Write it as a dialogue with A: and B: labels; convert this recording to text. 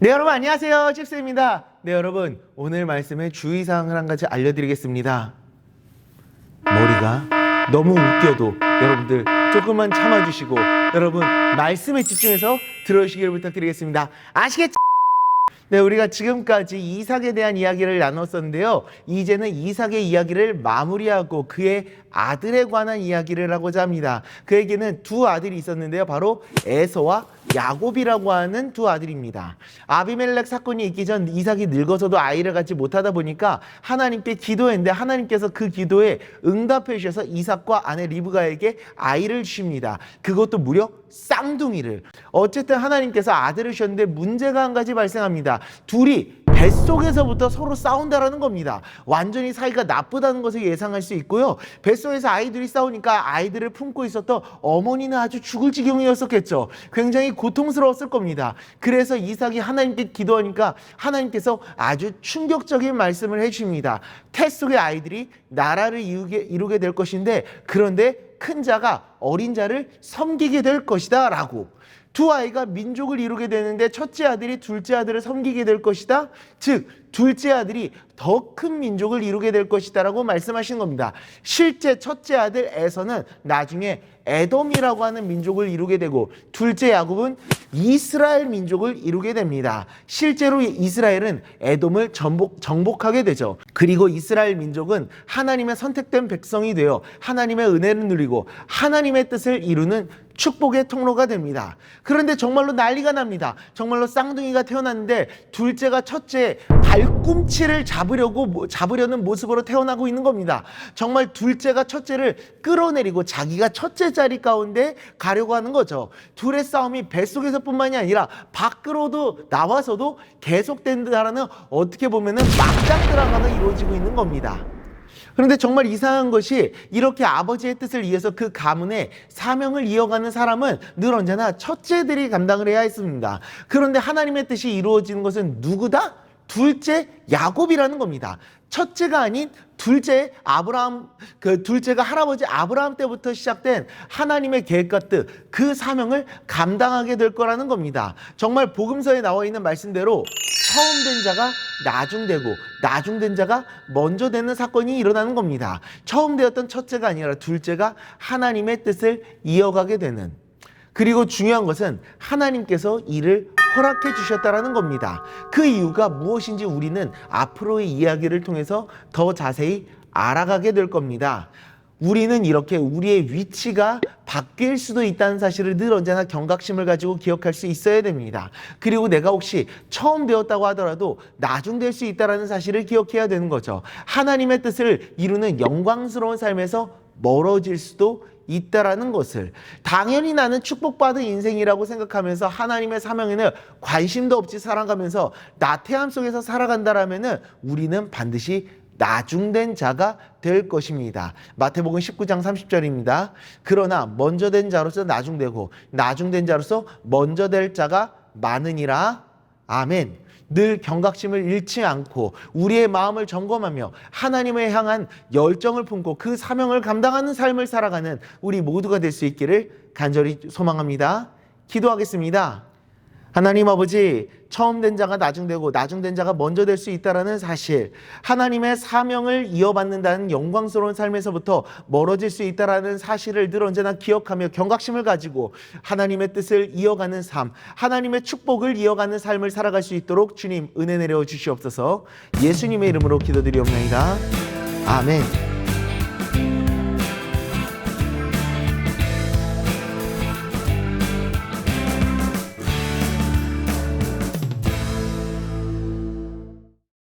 A: 네, 여러분 안녕하세요. 칩스입니다. 네, 여러분 오늘 말씀의 주의사항을 한 가지 알려드리겠습니다. 머리가 너무 웃겨도 여러분들 조금만 참아주시고 여러분 말씀에 집중해서 들어주시기를 부탁드리겠습니다. 아시겠죠? 네, 우리가 지금까지 이삭에 대한 이야기를 나눴었는데요. 이제는 이삭의 이야기를 마무리하고 그의 아들에 관한 이야기를 하고자 합니다. 그에게는 두 아들이 있었는데요. 바로 에서와 야곱이라고 하는 두 아들입니다. 아비멜렉 사건이 있기 전 이삭이 늙어서도 아이를 갖지 못하다 보니까 하나님께 기도했는데 하나님께서 그 기도에 응답해 주셔서 이삭과 아내 리브가에게 아이를 주십니다. 그것도 무려 쌍둥이를. 어쨌든 하나님께서 아들을 주셨는데 문제가 한 가지 발생합니다. 둘이 뱃속에서부터 서로 싸운다라는 겁니다. 완전히 사이가 나쁘다는 것을 예상할 수 있고요. 뱃속에서 아이들이 싸우니까 아이들을 품고 있었던 어머니는 아주 죽을 지경이었었겠죠. 굉장히 고통스러웠을 겁니다. 그래서 이삭이 하나님께 기도하니까 하나님께서 아주 충격적인 말씀을 해주십니다. 태 속의 아이들이 나라를 이루게 될 것인데 그런데 큰 자가 어린 자를 섬기게 될 것이다 라고. 두 아이가 민족을 이루게 되는데 첫째 아들이 둘째 아들을 섬기게 될 것이다. 즉 둘째 아들이 더 큰 민족을 이루게 될 것이다 라고 말씀하신 겁니다. 실제 첫째 아들 에서는 나중에 에돔이라고 하는 민족을 이루게 되고 둘째 야곱은 이스라엘 민족을 이루게 됩니다. 실제로 이스라엘은 에돔을 정복하게 되죠. 그리고 이스라엘 민족은 하나님의 선택된 백성이 되어 하나님의 은혜를 누리고 하나님의 뜻을 이루는 축복의 통로가 됩니다. 그런데 정말로 난리가 납니다. 정말로 쌍둥이가 태어났는데 둘째가 첫째의 발꿈치를 잡으려는 모습으로 태어나고 있는 겁니다. 정말 둘째가 첫째를 끌어내리고 자기가 첫째 자리 가운데 가려고 하는 거죠. 둘의 싸움이 뱃속에서뿐만이 아니라 밖으로도 나와서도 계속된다라는 어떻게 보면은 막장 드라마가 이루어지고 있는 겁니다. 그런데 정말 이상한 것이 이렇게 아버지의 뜻을 이어서 그 가문의 사명을 이어가는 사람은 늘 언제나 첫째들이 감당을 해야 했습니다. 그런데 하나님의 뜻이 이루어지는 것은 누구다? 둘째 야곱이라는 겁니다. 첫째가 아닌 둘째 아브라함, 둘째가 할아버지 아브라함 때부터 시작된 하나님의 계획과 뜻, 그 사명을 감당하게 될 거라는 겁니다. 정말 복음서에 나와 있는 말씀대로 처음 된 자가 나중되고 나중된 자가 먼저 되는 사건이 일어나는 겁니다. 처음 되었던 첫째가 아니라 둘째가 하나님의 뜻을 이어가게 되는. 그리고 중요한 것은 하나님께서 이를 허락해 주셨다라는 겁니다. 그 이유가 무엇인지 우리는 앞으로의 이야기를 통해서 더 자세히 알아가게 될 겁니다. 우리는 이렇게 우리의 위치가 바뀔 수도 있다는 사실을 늘 언제나 경각심을 가지고 기억할 수 있어야 됩니다. 그리고 내가 혹시 처음 되었다고 하더라도 나중 될 수 있다는 사실을 기억해야 되는 거죠. 하나님의 뜻을 이루는 영광스러운 삶에서 멀어질 수도 있다라는 것을. 당연히 나는 축복받은 인생이라고 생각하면서 하나님의 사명에는 관심도 없이 살아가면서 나태함 속에서 살아간다라면은 우리는 반드시 나중된 자가 될 것입니다. 마태복음 19장 30절입니다. 그러나 먼저 된 자로서 나중되고 나중된 자로서 먼저 될 자가 많으니라. 아멘. 늘 경각심을 잃지 않고 우리의 마음을 점검하며 하나님을 향한 열정을 품고 그 사명을 감당하는 삶을 살아가는 우리 모두가 될 수 있기를 간절히 소망합니다. 기도하겠습니다. 하나님 아버지, 처음 된 자가 나중되고 나중된 자가 먼저 될 수 있다는 사실, 하나님의 사명을 이어받는다는 영광스러운 삶에서부터 멀어질 수 있다는 사실을 늘 언제나 기억하며 경각심을 가지고 하나님의 뜻을 이어가는 삶, 하나님의 축복을 이어가는 삶을 살아갈 수 있도록 주님 은혜 내려 주시옵소서. 예수님의 이름으로 기도드리옵나이다. 아멘.